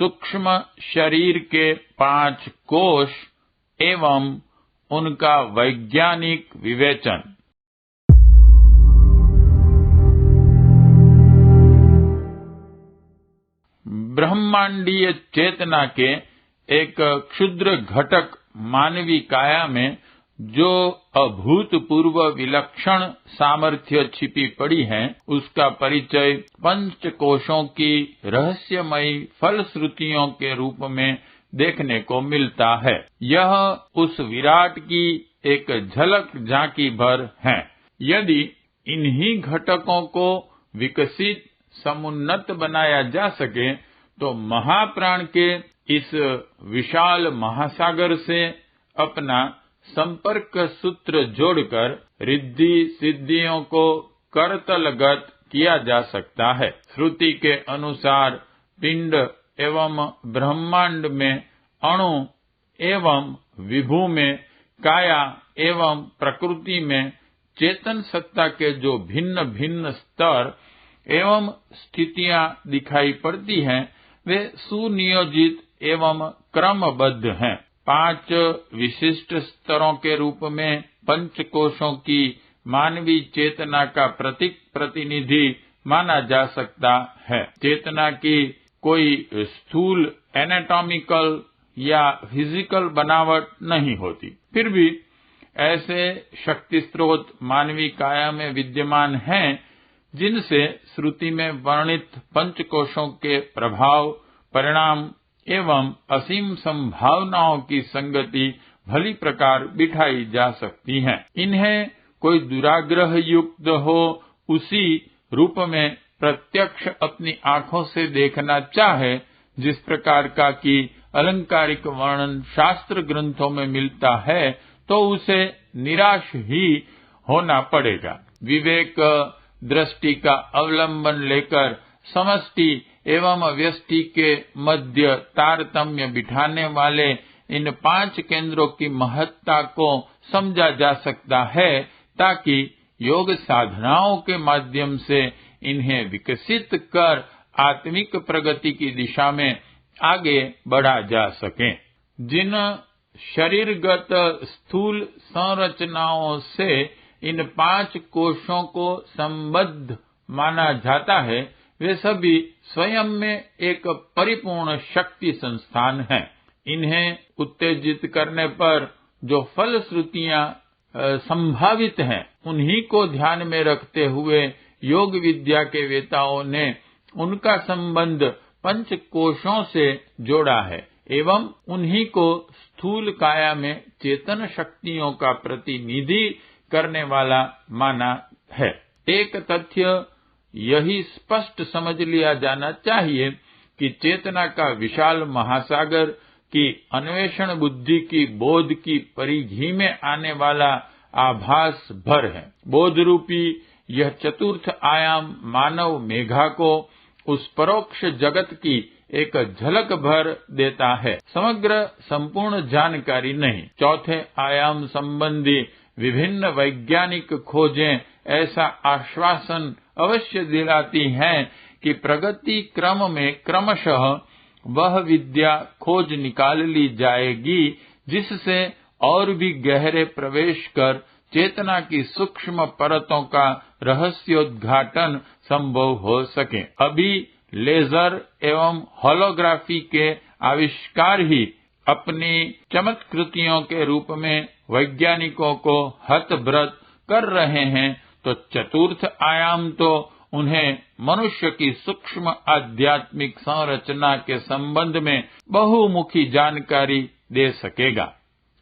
सूक्ष्म शरीर के 5 कोश एवं उनका वैज्ञानिक विवेचन। ब्रह्मांडीय चेतना के एक क्षुद्र घटक मानवी काया में जो अभूतपूर्व विलक्षण सामर्थ्य छिपी पड़ी है, उसका परिचय 5 कोशों की रहस्यमयी फलश्रुतियों के रूप में देखने को मिलता है। यह उस विराट की एक झलक झांकी भर है। यदि इन्हीं घटकों को विकसित समुन्नत बनाया जा सके तो महाप्राण के इस विशाल महासागर से अपना संपर्क सूत्र जोड़कर रिद्धि सिद्धियों को करतलगत किया जा सकता है। श्रुति के अनुसार पिंड एवं ब्रह्मांड में अणु एवं विभू में काया एवं प्रकृति में चेतन सत्ता के जो भिन्न भिन्न स्तर एवं स्थितियां दिखाई पड़ती हैं, वे सुनियोजित एवं क्रमबद्ध हैं। 5 विशिष्ट स्तरों के रूप में पंचकोशों की मानवीय चेतना का प्रतीक प्रतिनिधि माना जा सकता है। चेतना की कोई स्थूल एनाटॉमिकल या फिजिकल बनावट नहीं होती, फिर भी ऐसे शक्ति स्रोत मानवीय काया में विद्यमान हैं जिनसे श्रुति में वर्णित पंचकोशों के प्रभाव, परिणाम एवं असीम संभावनाओं की संगति भली प्रकार बिठाई जा सकती है। इन्हें कोई दुराग्रह युक्त हो उसी रूप में प्रत्यक्ष अपनी आंखों से देखना चाहे, जिस प्रकार का कि अलंकारिक वर्णन शास्त्र ग्रंथों में मिलता है, तो उसे निराश ही होना पड़ेगा। विवेक दृष्टि का अवलंबन लेकर समष्टि एवं व्यष्टि के मध्य तारतम्य बिठाने वाले इन 5 केंद्रों की महत्ता को समझा जा सकता है, ताकि योग साधनाओं के माध्यम से इन्हें विकसित कर आत्मिक प्रगति की दिशा में आगे बढ़ा जा सके। जिन शरीरगत स्थूल संरचनाओं से इन 5 कोशों को संबद्ध माना जाता है, वे सभी स्वयं में एक परिपूर्ण शक्ति संस्थान हैं। इन्हें उत्तेजित करने पर जो फलश्रुतियां संभावित हैं, उन्हीं को ध्यान में रखते हुए योग विद्या के वेताओं ने उनका संबंध 5 कोशों से जोड़ा है एवं उन्हीं को स्थूल काया में चेतन शक्तियों का प्रतिनिधि करने वाला माना है। एक तथ्य यही स्पष्ट समझ लिया जाना चाहिए कि चेतना का विशाल महासागर की अन्वेषण बुद्धि की बोध की परिधि में आने वाला आभास भर है। बोध रूपी यह चतुर्थ आयाम मानव मेघा को उस परोक्ष जगत की एक झलक भर देता है, समग्र संपूर्ण जानकारी नहीं। चौथे आयाम संबंधी विभिन्न वैज्ञानिक खोजें ऐसा आश्वासन अवश्य दिलाती हैं कि प्रगति क्रम में क्रमशः वह विद्या खोज निकाल ली जाएगी जिससे और भी गहरे प्रवेश कर चेतना की सूक्ष्म परतों का रहस्योद्घाटन संभव हो सके। अभी लेजर एवं होलोग्राफी के आविष्कार ही अपनी चमत्कृतियों के रूप में वैज्ञानिकों को हतभ्रत कर रहे हैं, तो चतुर्थ आयाम तो उन्हें मनुष्य की सूक्ष्म आध्यात्मिक संरचना के संबंध में बहुमुखी जानकारी दे सकेगा।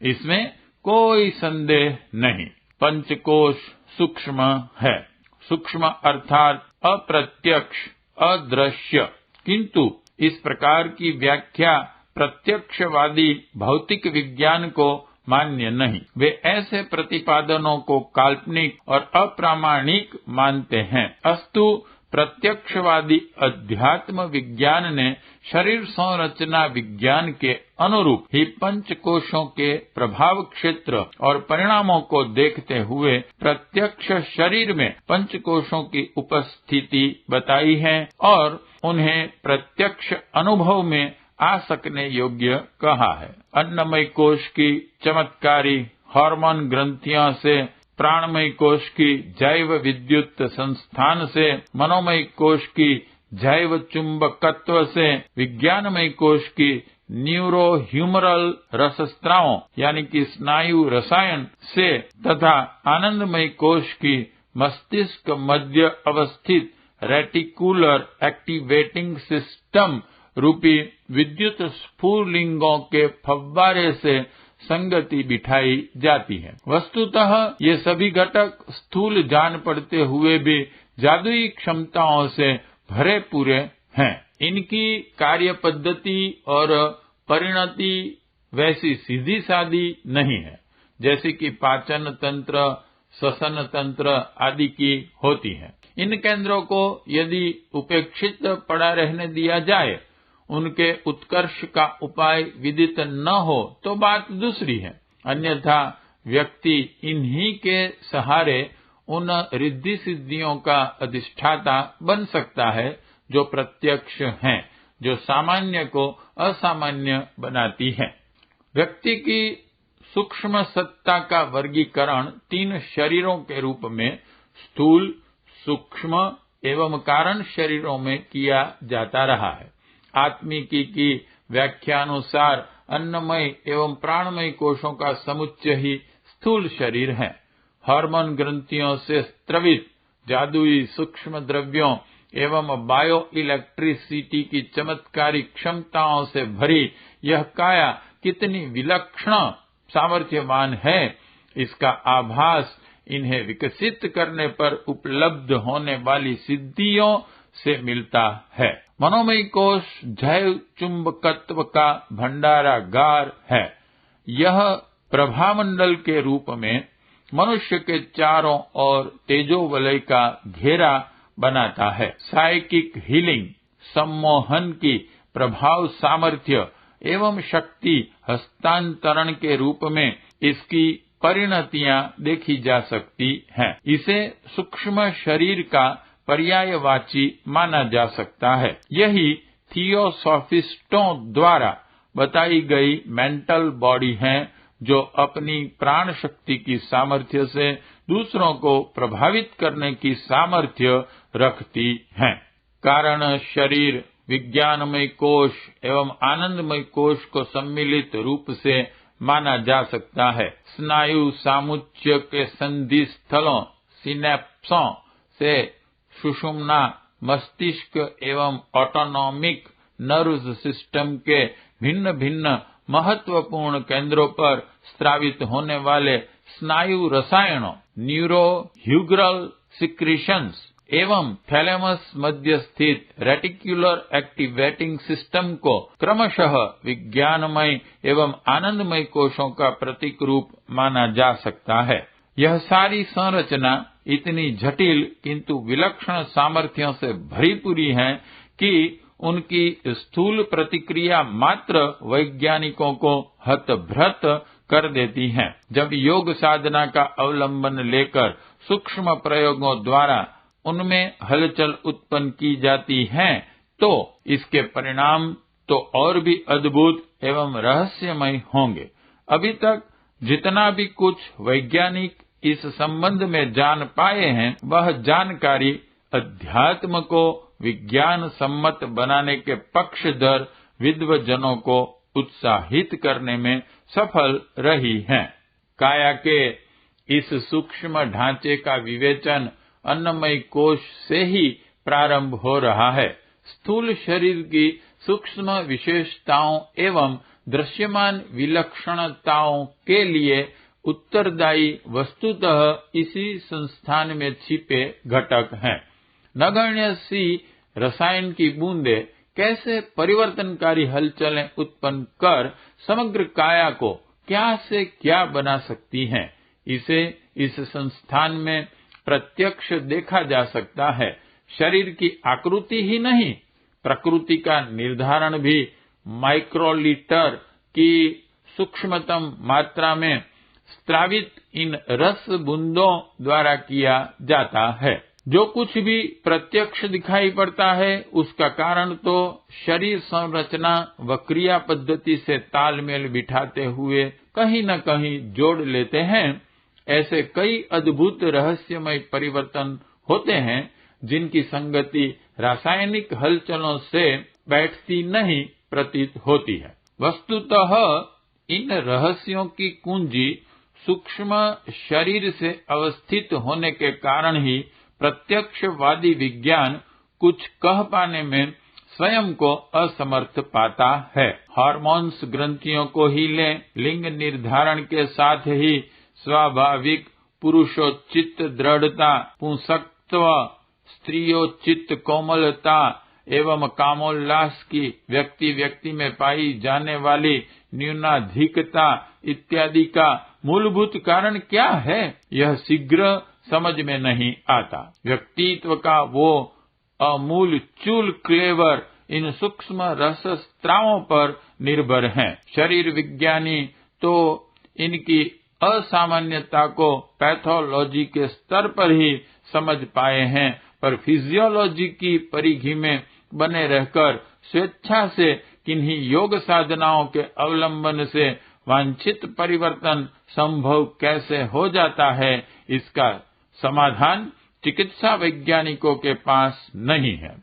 इसमें कोई संदेह नहीं। पंचकोश सूक्ष्म है। सूक्ष्म अर्थात अप्रत्यक्ष, अदृश्य, किंतु इस प्रकार की व्याख्या प्रत्यक्षवादी भौतिक विज्ञान को मान्य नहीं। वे ऐसे प्रतिपादनों को काल्पनिक और अप्रामाणिक मानते हैं। अस्तु प्रत्यक्षवादी अध्यात्म विज्ञान ने शरीर संरचना विज्ञान के अनुरूप ही पंचकोशों के प्रभाव क्षेत्र और परिणामों को देखते हुए प्रत्यक्ष शरीर में पंचकोशों की उपस्थिति बताई है और उन्हें प्रत्यक्ष अनुभव में आ सकने योग्य कहा है। अन्नमय कोश की चमत्कारी हार्मोन ग्रंथियों से, प्राणमय कोश की जैव विद्युत संस्थान से, मनोमय कोश की जैव चुंबकत्व से, विज्ञानमय कोश की न्यूरो ह्यूमरल रसस्त्रावों यानी कि स्नायु रसायन से तथा आनंदमय कोश की मस्तिष्क मध्य अवस्थित रेटिकुलर एक्टिवेटिंग सिस्टम रूपी विद्युत स्फुलिंगों के फव्वारे से संगति बिठाई जाती है। वस्तुतः ये सभी घटक स्थूल जान पड़ते हुए भी जादुई क्षमताओं से भरे पूरे हैं। इनकी कार्य पद्धति और परिणति वैसी सीधी सादी नहीं है जैसे कि पाचन तंत्र, श्वसन तंत्र आदि की होती है। इन केंद्रों को यदि उपेक्षित पड़ा रहने दिया जाए, उनके उत्कर्ष का उपाय विदित न हो तो बात दूसरी है। अन्यथा व्यक्ति इन्हीं के सहारे उन रिद्धि सिद्धियों का अधिष्ठाता बन सकता है जो प्रत्यक्ष हैं, जो सामान्य को असामान्य बनाती है। व्यक्ति की सूक्ष्म सत्ता का वर्गीकरण 3 शरीरों के रूप में स्थूल, सूक्ष्म एवं कारण शरीरों में किया जाता रहा है। आत्मिकी की व्याख्यानुसार अन्नमय एवं प्राणमय कोशों का समुच्चय ही स्थूल शरीर है। हार्मोन ग्रंथियों से स्त्रवित जादुई सूक्ष्म द्रव्यों एवं बायो इलेक्ट्रिसिटी की चमत्कारी क्षमताओं से भरी यह काया कितनी विलक्षण सामर्थ्यवान है, इसका आभास इन्हें विकसित करने पर उपलब्ध होने वाली सिद्धियों से मिलता है। मनोमय कोश जैव चुंबकत्व का भंडारागार है। यह प्रभामंडल के रूप में मनुष्य के चारों ओर तेजोवलय का घेरा बनाता है। साइकिक हीलिंग, सम्मोहन की प्रभाव सामर्थ्य एवं शक्ति हस्तांतरण के रूप में इसकी परिणतियां देखी जा सकती हैं। इसे सूक्ष्म शरीर का पर्यायवाची माना जा सकता है। यही थियोसॉफिस्टों द्वारा बताई गई मेंटल बॉडी है, जो अपनी प्राण शक्ति की सामर्थ्य से दूसरों को प्रभावित करने की सामर्थ्य रखती है। कारण शरीर विज्ञानमय कोश एवं आनंदमय कोश को सम्मिलित रूप से माना जा सकता है। स्नायु सामुच्य के संधि स्थलों सिनेप्सों से सुषुम्ना, मस्तिष्क एवं ऑटोनॉमिक नर्व सिस्टम के भिन्न भिन्न महत्वपूर्ण केंद्रों पर स्रावित होने वाले स्नायु रसायनों न्यूरो ह्यूगरल सिक्रीशंस एवं थैलेमस मध्य स्थित रेटिकुलर एक्टिवेटिंग सिस्टम को क्रमशः विज्ञानमय एवं आनंदमय कोशों का प्रतीक रूप माना जा सकता है। यह सारी संरचना इतनी जटिल किंतु विलक्षण सामर्थ्यों से भरी पूरी है कि उनकी स्थूल प्रतिक्रिया मात्र वैज्ञानिकों को हतभ्रत कर देती है। जब योग साधना का अवलंबन लेकर सूक्ष्म प्रयोगों द्वारा उनमें हलचल उत्पन्न की जाती है, तो इसके परिणाम तो और भी अद्भुत एवं रहस्यमय होंगे। अभी तक जितना भी कुछ वैज्ञानिक इस संबंध में जान पाए हैं, वह जानकारी अध्यात्म को विज्ञान सम्मत बनाने के पक्षधर विद्वजनों को उत्साहित करने में सफल रही है। काया के इस सूक्ष्म ढांचे का विवेचन अन्नमय कोश से ही प्रारंभ हो रहा है। स्थूल शरीर की सूक्ष्म विशेषताओं एवं दृश्यमान विलक्षणताओं के लिए उत्तरदायी वस्तुतः इसी संस्थान में छिपे घटक हैं। नगण्य सी रसायन की बूंदें कैसे परिवर्तनकारी हलचलें उत्पन्न कर समग्र काया को क्या से क्या बना सकती हैं, इसे इस संस्थान में प्रत्यक्ष देखा जा सकता है। शरीर की आकृति ही नहीं, प्रकृति का निर्धारण भी माइक्रोलीटर की सूक्ष्मतम मात्रा में स्त्रावित इन रस बूंदों द्वारा किया जाता है। जो कुछ भी प्रत्यक्ष दिखाई पड़ता है उसका कारण तो शरीर संरचना व क्रिया पद्धति से तालमेल बिठाते हुए कहीं न कहीं जोड़ लेते हैं। ऐसे कई अद्भुत रहस्यमय परिवर्तन होते हैं जिनकी संगति रासायनिक हलचलों से बैठती नहीं प्रतीत होती है। वस्तुतः इन रहस्यों की कुंजी सूक्ष्म शरीर से अवस्थित होने के कारण ही प्रत्यक्षवादी विज्ञान कुछ कह पाने में स्वयं को असमर्थ पाता है। हार्मोन्स ग्रंथियों को ही लें, लिंग निर्धारण के साथ ही स्वाभाविक पुरुषोचित दृढ़ता, पुंसकत्व, स्त्रियोचित कोमलता एवं कामोल्लास की व्यक्ति व्यक्ति में पाई जाने वाली न्यूनाधिकता इत्यादि का मूलभूत कारण क्या है, यह शीघ्र समझ में नहीं आता। व्यक्तित्व का वो अमूल चूल क्लेवर इन सूक्ष्म रस स्त्रावों पर निर्भर हैं। शरीर विज्ञानी तो इनकी असामान्यता को पैथोलॉजी के स्तर पर ही समझ पाए हैं, पर फिजियोलॉजी की परिधि में बने रहकर स्वेच्छा से किन्हीं योग साधनाओं के अवलंबन से वांछित परिवर्तन संभव कैसे हो जाता है, इसका समाधान चिकित्सा वैज्ञानिकों के पास नहीं है।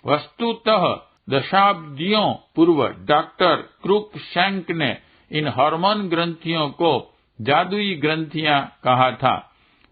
वस्तुतः दशाब्दियों पूर्व डॉक्टर क्रूकशैंक ने इन हार्मोन ग्रंथियों को जादुई ग्रंथियां कहा था।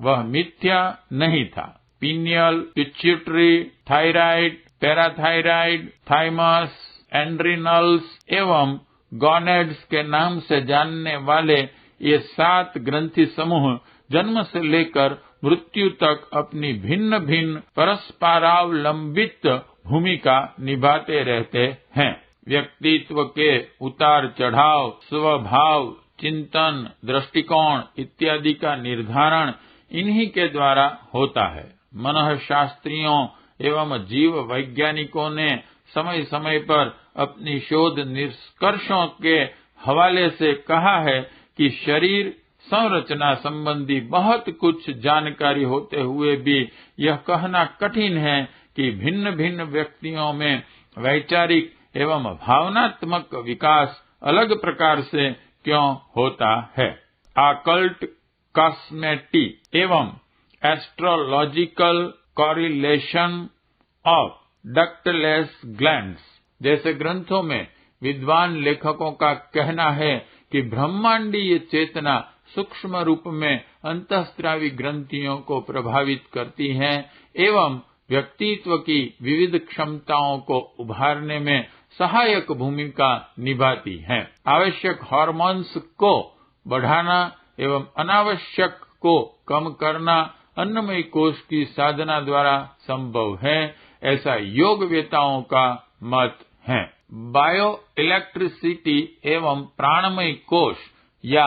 वह मिथ्या नहीं था। Pineal, pituitary, thyroid, parathyroid, thymus, adrenals एवं गॉनेड्स के नाम से जानने वाले ये 7 ग्रंथि समूह जन्म से लेकर मृत्यु तक अपनी भिन्न भिन्न परस्परावलंबित भूमिका निभाते रहते हैं। व्यक्तित्व के उतार चढ़ाव, स्वभाव, चिंतन, दृष्टिकोण इत्यादि का निर्धारण इन्हीं के द्वारा होता है। मनःशास्त्रियों एवं जीव वैज्ञानिकों ने समय समय पर अपनी शोध निष्कर्षों के हवाले से कहा है कि शरीर संरचना संबंधी बहुत कुछ जानकारी होते हुए भी यह कहना कठिन है कि भिन्न भिन्न व्यक्तियों में वैचारिक एवं भावनात्मक विकास अलग प्रकार से क्यों होता है। ऑकल्ट कॉस्मेटिक एवं astrological correlation of ductless glands जैसे ग्रंथों में विद्वान लेखकों का कहना है कि ब्रह्मांडीय चेतना सूक्ष्म रूप में अंतःस्रावी ग्रंथियों को प्रभावित करती है एवं व्यक्तित्व की विविध क्षमताओं को उभारने में सहायक भूमिका निभाती है। आवश्यक हार्मोन्स को बढ़ाना एवं अनावश्यक को कम करना अन्नमय कोश की साधना द्वारा संभव है, ऐसा योगवेताओं का मत है। बायो इलेक्ट्रिसिटी एवं प्राणमय कोश या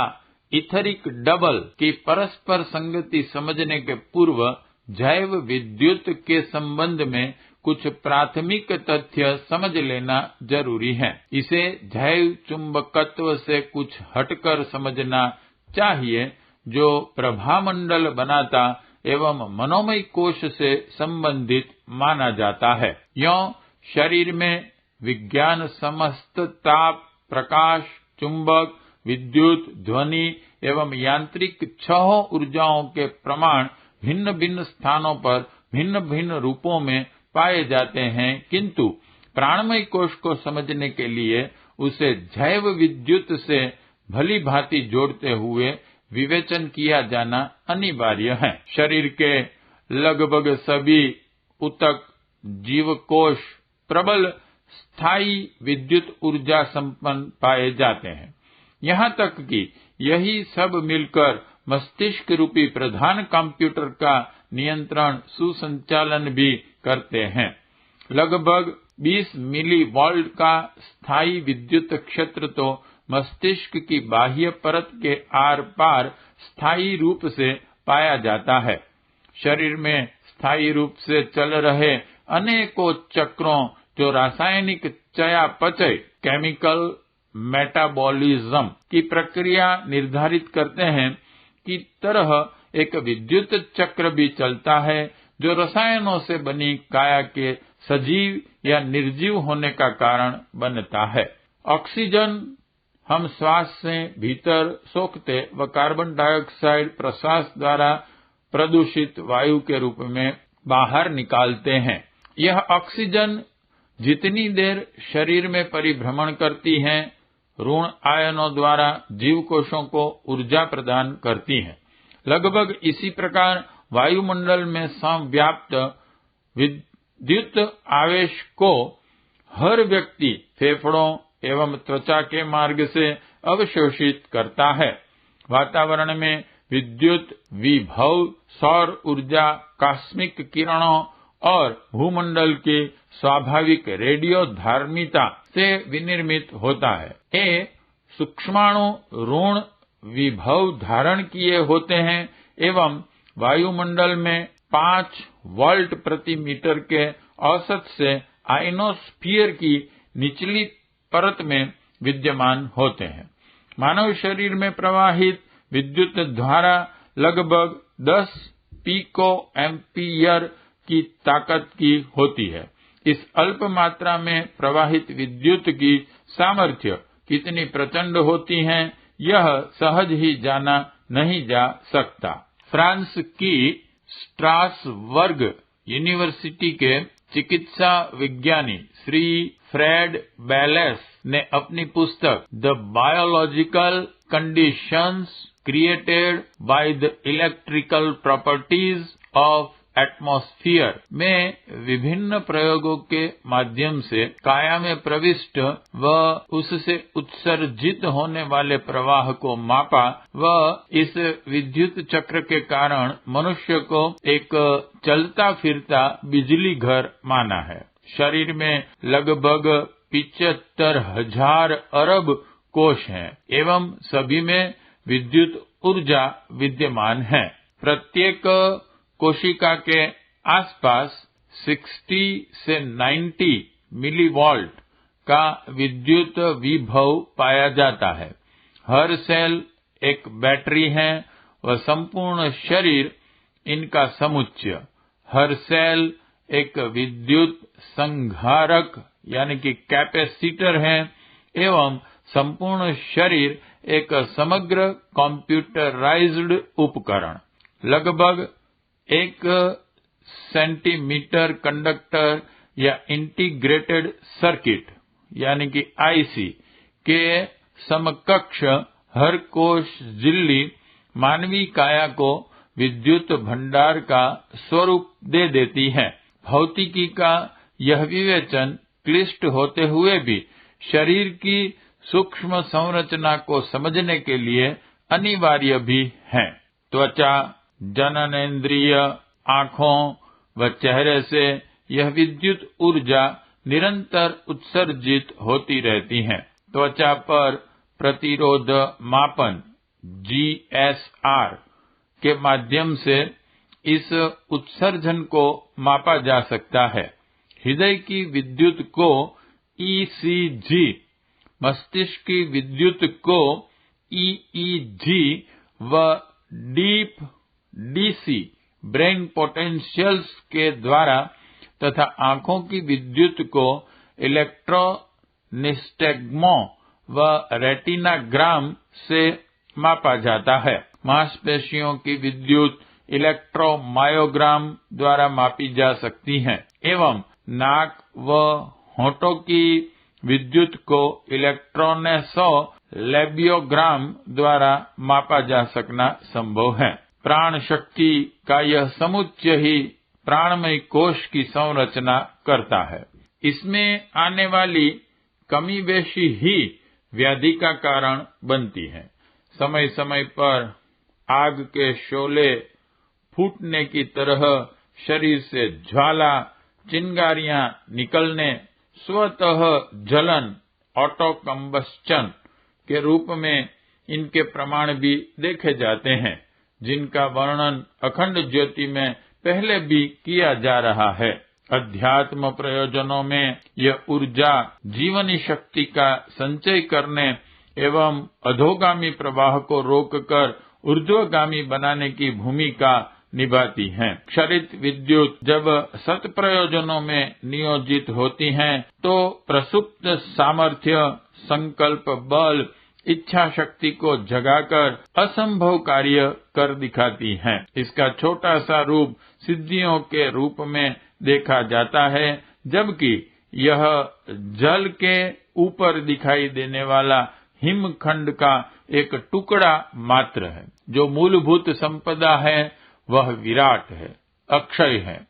इथरिक डबल की परस्पर संगति समझने के पूर्व जैव विद्युत के संबंध में कुछ प्राथमिक तथ्य समझ लेना जरूरी है। इसे जैव चुंबकत्व से कुछ हटकर समझना चाहिए, जो प्रभामंडल बनाता एवं मनोमय कोश से संबंधित माना जाता है। यों शरीर में विज्ञान समस्त ताप, प्रकाश, चुंबक, विद्युत, ध्वनि एवं यांत्रिक 6 ऊर्जाओं के प्रमाण भिन्न भिन्न स्थानों पर भिन्न भिन्न रूपों में पाए जाते हैं, किंतु प्राणमय कोश को समझने के लिए उसे जैव विद्युत से भली भांति जोड़ते हुए विवेचन किया जाना अनिवार्य है। शरीर के लगभग सभी ऊतक जीवकोश प्रबल स्थायी विद्युत ऊर्जा संपन्न पाए जाते हैं। यहाँ तक कि यही सब मिलकर मस्तिष्क रूपी प्रधान कंप्यूटर का नियंत्रण सुसंचालन भी करते हैं। लगभग 20 मिलीवोल्ट का स्थायी विद्युत क्षेत्र तो मस्तिष्क की बाह्य परत के आर पार स्थायी रूप से पाया जाता है। शरीर में स्थायी रूप से चल रहे अनेकों चक्रों जो रासायनिक चयापचय केमिकल मेटाबॉलिज्म की प्रक्रिया निर्धारित करते हैं की तरह एक विद्युत चक्र भी चलता है, जो रसायनों से बनी काया के सजीव या निर्जीव होने का कारण बनता है। ऑक्सीजन हम श्वास से भीतर सोखते व कार्बन डाइऑक्साइड प्रश्वास द्वारा प्रदूषित वायु के रूप में बाहर निकालते हैं। यह ऑक्सीजन जितनी देर शरीर में परिभ्रमण करती है, ऋण आयनों द्वारा जीव कोशों को ऊर्जा प्रदान करती है। लगभग इसी प्रकार वायुमंडल में संव्याप्त विद्युत आवेश को हर व्यक्ति फेफड़ों एवं त्वचा के मार्ग से अवशोषित करता है। वातावरण में विद्युत विभव सौर ऊर्जा, कॉस्मिक किरणों और भूमंडल की स्वाभाविक रेडियो धार्मिता से विनिर्मित होता है। ये सूक्ष्माणु ऋण विभव धारण किए होते हैं एवं वायुमंडल में 5 वोल्ट प्रति मीटर के औसत से आयनोस्फीयर की निचली परत में विद्यमान होते हैं। मानव शरीर में प्रवाहित विद्युत धारा लगभग 10 पिको एम्पियर की ताकत की होती है। इस अल्प मात्रा में प्रवाहित विद्युत की सामर्थ्य कितनी प्रचंड होती है, यह सहज ही जाना नहीं जा सकता। फ्रांस की स्ट्रासबर्ग यूनिवर्सिटी के चिकित्सा विज्ञानी श्री फ्रेड बेलेस ने अपनी पुस्तक the biological conditions created by the electrical properties of atmosphere में विभिन्न प्रयोगों के माध्यम से काया में प्रविष्ट व उससे उत्सर्जित होने वाले प्रवाह को मापा व इस विद्युत चक्र के कारण मनुष्य को एक चलता फिरता बिजली घर माना है। शरीर में लगभग 75,000 अरब कोश हैं एवं सभी में विद्युत ऊर्जा विद्यमान है। प्रत्येक कोशिका के आसपास 60 से 90 मिलीवोल्ट का विद्युत विभव पाया जाता है। हर सेल एक बैटरी है व संपूर्ण शरीर इनका समुच्चय। हर सेल एक विद्युत संधारक यानी कि कैपेसिटर है एवं संपूर्ण शरीर एक समग्र कंप्यूटराइज्ड उपकरण। लगभग 1 सेंटीमीटर कंडक्टर या इंटीग्रेटेड सर्किट यानी कि आईसी के समकक्ष हर कोश झिल्ली मानवीय काया को विद्युत भंडार का स्वरूप दे देती है। भौतिकी का यह विवेचन क्लिष्ट होते हुए भी शरीर की सूक्ष्म संरचना को समझने के लिए अनिवार्य भी है। त्वचा, जननेंद्रिय, आँखों व चेहरे से यह विद्युत ऊर्जा निरंतर उत्सर्जित होती रहती है। त्वचा पर प्रतिरोध मापन GSR के माध्यम से इस उत्सर्जन को मापा जा सकता है। हृदय की विद्युत को ECG, मस्तिष्क की विद्युत को EEG व डीप DC ब्रेन पोटेंशियल्स के द्वारा तथा आंखों की विद्युत को इलेक्ट्रोनिस्टेग्मो व रेटिनाग्राम से मापा जाता है। मांसपेशियों की विद्युत इलेक्ट्रोमायोग्राम द्वारा मापी जा सकती है एवं नाक व होठों की विद्युत को इलेक्ट्रोनेसोलेबियोग्राम द्वारा मापा जा सकना संभव है। प्राण शक्ति का यह समुच्चय ही प्राणमय कोश की संरचना करता है। इसमें आने वाली कमी बेशी ही व्याधि का कारण बनती है। समय समय पर आग के शोले फूटने की तरह शरीर से ज्वाला, चिंगारियां निकलने, स्वतः जलन, ऑटो कंबस्चन के रूप में इनके प्रमाण भी देखे जाते हैं, जिनका वर्णन अखंड ज्योति में पहले भी किया जा रहा है। अध्यात्म प्रयोजनों में यह ऊर्जा जीवनी शक्ति का संचय करने एवं अधोगामी प्रवाह को रोककर ऊर्ध्वगामी बनाने की भूमिका निभाती हैं। क्षरित विद्युत जब सत प्रयोजनों में नियोजित होती हैं तो प्रसुप्त सामर्थ्य, संकल्प बल, इच्छा शक्ति को जगाकर असंभव कार्य कर दिखाती हैं। इसका छोटा सा रूप सिद्धियों के रूप में देखा जाता है, जबकि यह जल के ऊपर दिखाई देने वाला हिमखंड का एक टुकड़ा मात्र है। जो मूलभूत संपदा है वह विराट है, अक्षय है।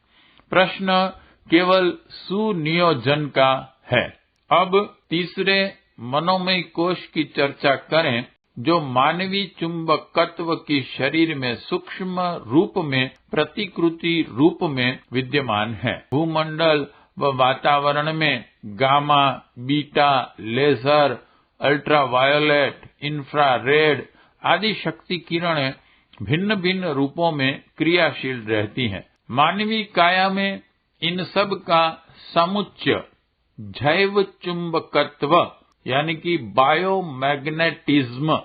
प्रश्न केवल सुनियोजन का है। अब तीसरे मनोमय कोश की चर्चा करें, जो मानवीय चुंबकत्व की शरीर में सूक्ष्म रूप में, प्रतिकृति रूप में विद्यमान है। भूमंडल व वातावरण में gamma, beta, laser, ultraviolet, infrared आदि शक्ति किरणें भिन्न भिन्न रूपों में क्रियाशील रहती हैं। मानवीय काया में इन सब का समुच्चय जैव चुंबकत्व यानी कि बायोमैग्नेटिज्म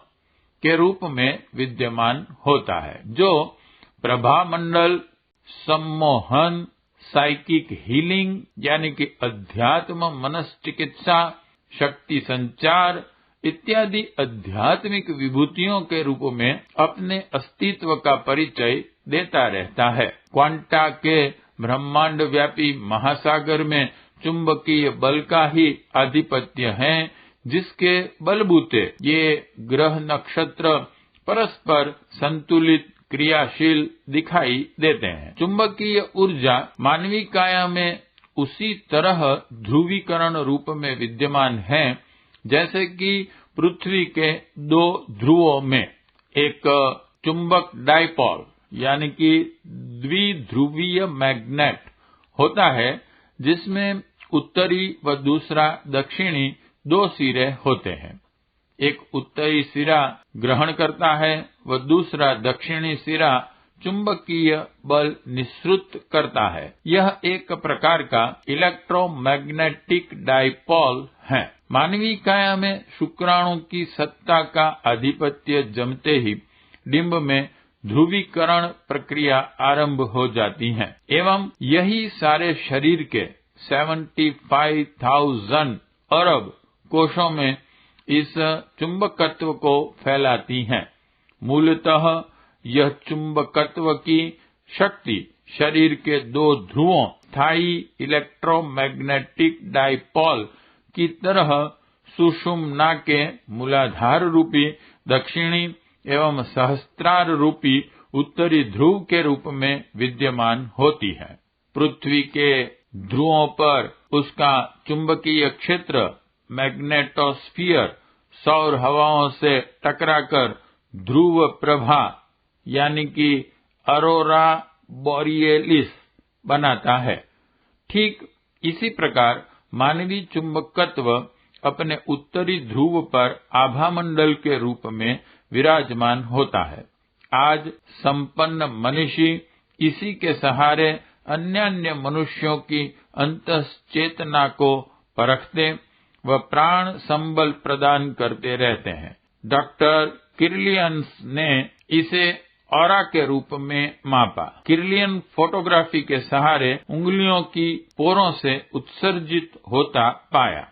के रूप में विद्यमान होता है, जो प्रभामंडल, सम्मोहन, साइकिक हीलिंग यानी कि अध्यात्म मनश्चिकित्सा, शक्ति संचार इत्यादि आध्यात्मिक विभूतियों के रूप में अपने अस्तित्व का परिचय देता रहता है। क्वांटा के ब्रह्मांड व्यापी महासागर में चुंबकीय बल का ही आधिपत्य है, जिसके बलबूते ये ग्रह नक्षत्र परस्पर संतुलित क्रियाशील दिखाई देते हैं। चुंबकीय ऊर्जा मानवीय काया में उसी तरह ध्रुवीकरण रूप में विद्यमान है जैसे कि पृथ्वी के दो ध्रुवों में एक चुंबक डायपोल यानी कि द्विध्रुवीय मैग्नेट होता है, जिसमें उत्तरी व दूसरा दक्षिणी दो सिरे होते हैं। एक उत्तरी सिरा ग्रहण करता है व दूसरा दक्षिणी सिरा चुंबकीय बल निःसृत करता है। यह एक प्रकार का इलेक्ट्रोमैग्नेटिक डायपोल है। मानवीय काया में शुक्राणु की सत्ता का आधिपत्य जमते ही डिंब में ध्रुवीकरण प्रक्रिया आरंभ हो जाती है एवं यही सारे शरीर के 75,000 अरब कोशों में इस चुंबकत्व को फैलाती हैं। मूलतः यह चुंबकत्व की शक्ति शरीर के दो ध्रुवों स्थायी इलेक्ट्रोमैग्नेटिक डायपोल की तरह सुषुम्ना के मूलाधार रूपी दक्षिणी एवं सहस्त्रार रूपी उत्तरी ध्रुव के रूप में विद्यमान होती है। पृथ्वी के ध्रुवों पर उसका चुंबकीय क्षेत्र मैग्नेटोस्फीयर सौर हवाओं से टकराकर ध्रुव प्रभा यानी कि अरोरा बोरियलिस बनाता है। ठीक इसी प्रकार मानवीय चुंबकत्व अपने उत्तरी ध्रुव पर आभामंडल के रूप में विराजमान होता है। आज संपन्न मनीषी इसी के सहारे अन्य मनुष्यों की अंतश्चेतना को परखते व प्राण संबल प्रदान करते रहते हैं। डॉक्टर किर्लियंस ने इसे ऑरा के रूप में मापा। किर्लियन फोटोग्राफी के सहारे उंगलियों की पोरों से उत्सर्जित होता पाया।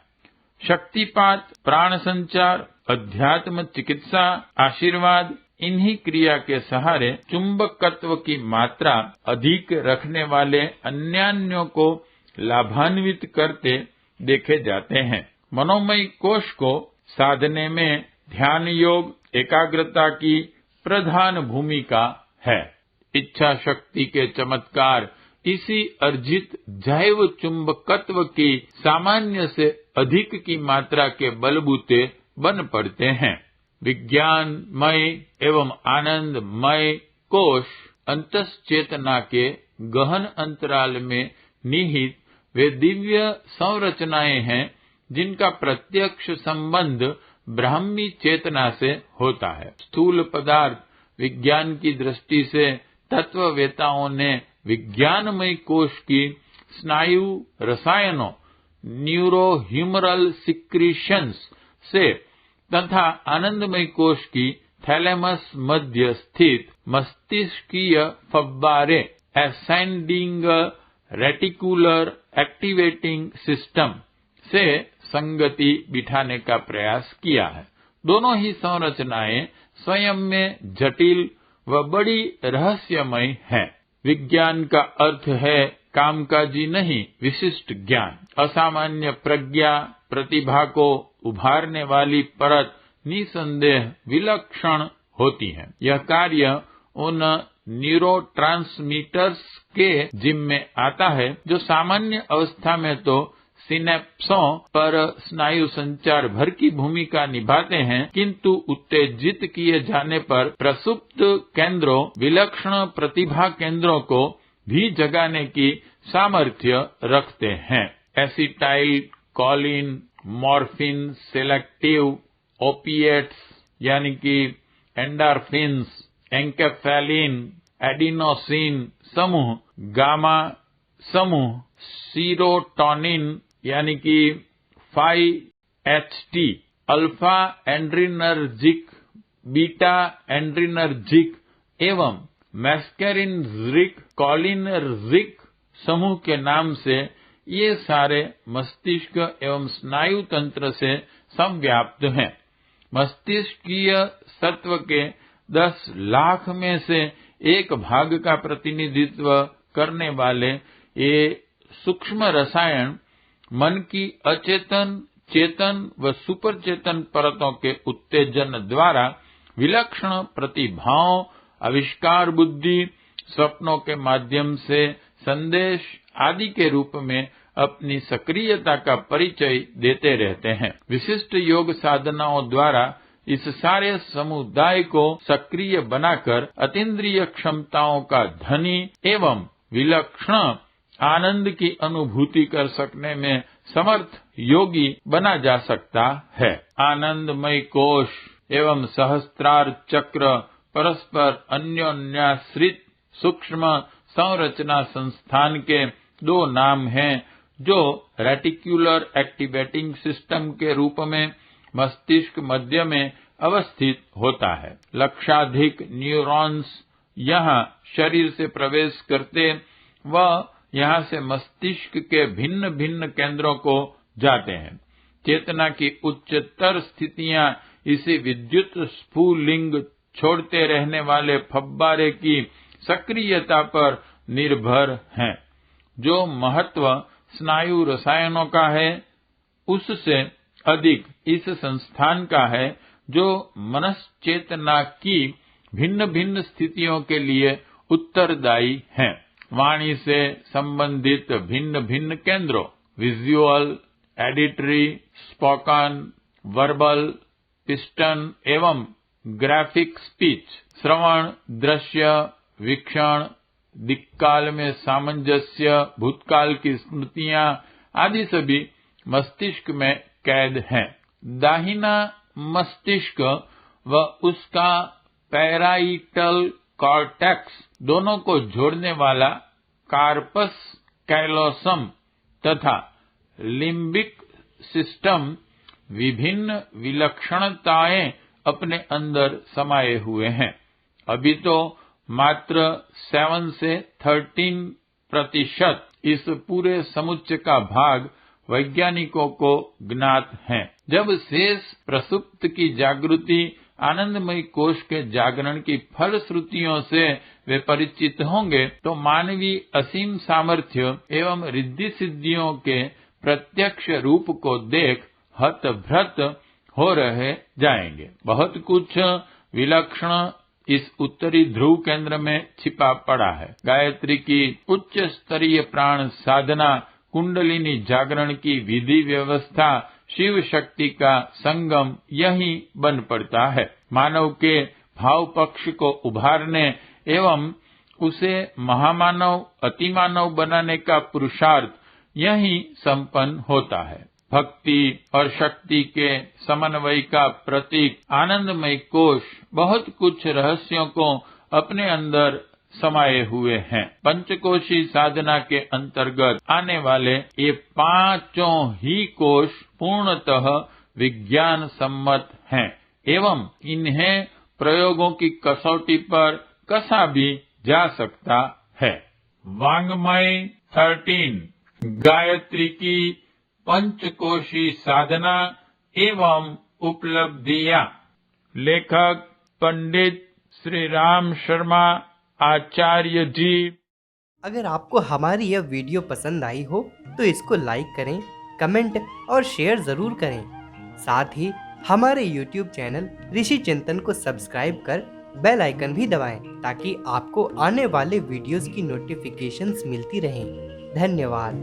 शक्तिपात, प्राण संचार, अध्यात्म चिकित्सा, आशीर्वाद इन्हीं क्रिया के सहारे चुंबकत्व की मात्रा अधिक रखने वाले अन्यान्यों को लाभान्वित करते देखे जाते हैं। मनोमय कोश को साधने में ध्यान योग, एकाग्रता की प्रधान भूमिका है। इच्छा शक्ति के चमत्कार इसी अर्जित जैव चुंबकत्व की सामान्य से अधिक की मात्रा के बलबूते बन पड़ते हैं। विज्ञानमय एवं आनंदमय कोश अंतश्चेतना के गहन अंतराल में निहित वे दिव्य संरचनाएं हैं जिनका प्रत्यक्ष संबंध ब्राह्मी चेतना से होता है। स्थूल पदार्थ विज्ञान की दृष्टि से तत्ववेताओं ने विज्ञानमय कोश की स्नायु रसायनों न्यूरोह्यूमरल सिक्रीशंस से तथा आनंदमय कोश की थैलेमस मध्य स्थित मस्तिष्कीय फव्वारे असेंडिंग रेटिकुलर एक्टिवेटिंग सिस्टम से संगति बिठाने का प्रयास किया है। दोनों ही संरचनाएं स्वयं में जटिल व बड़ी रहस्यमय हैं। विज्ञान का अर्थ है कामकाजी नहीं, विशिष्ट ज्ञान। असामान्य प्रज्ञा प्रतिभा को उभारने वाली परत निसंदेह विलक्षण होती है। यह कार्य उन न्यूरोट्रांसमीटर्स के जिम्मे आता है जो सामान्य अवस्था में तो सिनेप्सों पर स्नायु संचार भर की भूमिका निभाते हैं, किंतु उत्तेजित किए जाने पर प्रसुप्त केंद्रों, विलक्षण प्रतिभा केंद्रों को भी जगाने की सामर्थ्य रखते हैं। Acetyl choline, morphine, selective opiates यानी कि एंडोर्फिन्स, एंकेफेलिन, एडिनोसिन समूह, गामा समूह, सीरोटोनिन यानी कि 5-HT, alpha adrenergic, beta adrenergic एवं मैस्केरिनर्जिक, कोलिनर्जिक समूह के नाम से ये सारे मस्तिष्क एवं स्नायु तंत्र से संव्याप्त हैं। मस्तिष्कीय सत्व के 10 लाख में से 1 भाग का प्रतिनिधित्व करने वाले ये सूक्ष्म रसायन मन की अचेतन, चेतन व सुपरचेतन परतों के उत्तेजन द्वारा विलक्षण प्रतिभाओं, आविष्कार बुद्धि, स्वप्नों के माध्यम से संदेश आदि के रूप में अपनी सक्रियता का परिचय देते रहते हैं। विशिष्ट योग साधनाओं द्वारा इस सारे समुदाय को सक्रिय बनाकर अतीन्द्रिय क्षमताओं का धनी एवं विलक्षण आनंद की अनुभूति कर सकने में समर्थ योगी बना जा सकता है। आनंदमय कोश एवं सहस्त्रार चक्र परस्पर अन्योन्याश्रित सूक्ष्म संरचना संस्थान के 2 नाम हैं, जो रेटिकुलर एक्टिवेटिंग सिस्टम के रूप में मस्तिष्क मध्य में अवस्थित होता है। लक्षाधिक न्यूरॉन्स यहाँ शरीर से प्रवेश करते व यहाँ से मस्तिष्क के भिन्न भिन्न केंद्रों को जाते हैं। चेतना की उच्चतर स्थितियां इसी विद्युत स्फुलिंग छोड़ते रहने वाले फव्वारे की सक्रियता पर निर्भर हैं। जो महत्व स्नायु रसायनों का है, उससे अधिक इस संस्थान का है, जो मनश्चेतना की भिन्न भिन्न स्थितियों के लिए उत्तरदायी हैं। वाणी से संबंधित भिन्न भिन्न केंद्रों, विजुअल, एडिटरी, स्पोकन, वर्बल, पिस्टन एवं ग्राफिक स्पीच, श्रवण, दृश्य, वीक्षण, दिक्काल में सामंजस्य, भूतकाल की स्मृतियां आदि सभी मस्तिष्क में कैद हैं। दाहिना मस्तिष्क व उसका पैराइटल कॉर्टेक्स दोनों को जोड़ने वाला कार्पस कैलोसम तथा लिम्बिक सिस्टम विभिन्न विलक्षणताएं अपने अंदर समाये हुए हैं। अभी तो मात्र 7 से 13% इस पूरे समुच्चय का भाग वैज्ञानिकों को ज्ञात है। जब शेष प्रसुप्त की जागृति आनंदमय कोश के जागरण की फलश्रुतियों से वे परिचित होंगे, तो मानवीय असीम सामर्थ्य एवं रिद्धि सिद्धियों के प्रत्यक्ष रूप को देख हतभ्रत हो रहे जाएंगे। बहुत कुछ विलक्षण इस उत्तरी ध्रुव केंद्र में छिपा पड़ा है। गायत्री की उच्च स्तरीय प्राण साधना, कुंडलिनी जागरण की विधि व्यवस्था, शिव शक्ति का संगम यही बन पड़ता है। मानव के भाव पक्ष को उभारने एवं उसे महामानव, अतिमानव बनाने का पुरुषार्थ यही संपन्न होता है। भक्ति और शक्ति के समन्वय का प्रतीक आनंदमय कोश बहुत कुछ रहस्यों को अपने अंदर समाये हुए हैं। पंचकोशी साधना के अंतर्गत आने वाले ये 5 ही कोश पूर्णतः विज्ञान सम्मत हैं एवं इन्हें प्रयोगों की कसौटी पर कसा भी जा सकता है। वांग्मय 13 गायत्री की पंचकोशी साधना एवं उपलब्धियां। लेखक पंडित श्री राम शर्मा आचार्य जी। अगर आपको हमारी यह वीडियो पसंद आई हो तो इसको लाइक करें, कमेंट और शेयर ज़रूर करें। साथ ही हमारे YouTube चैनल ऋषि चिंतन को सब्सक्राइब कर बेल आइकन भी दबाएं ताकि आपको आने वाले वीडियोस की नोटिफिकेशंस मिलती रहें। धन्यवाद।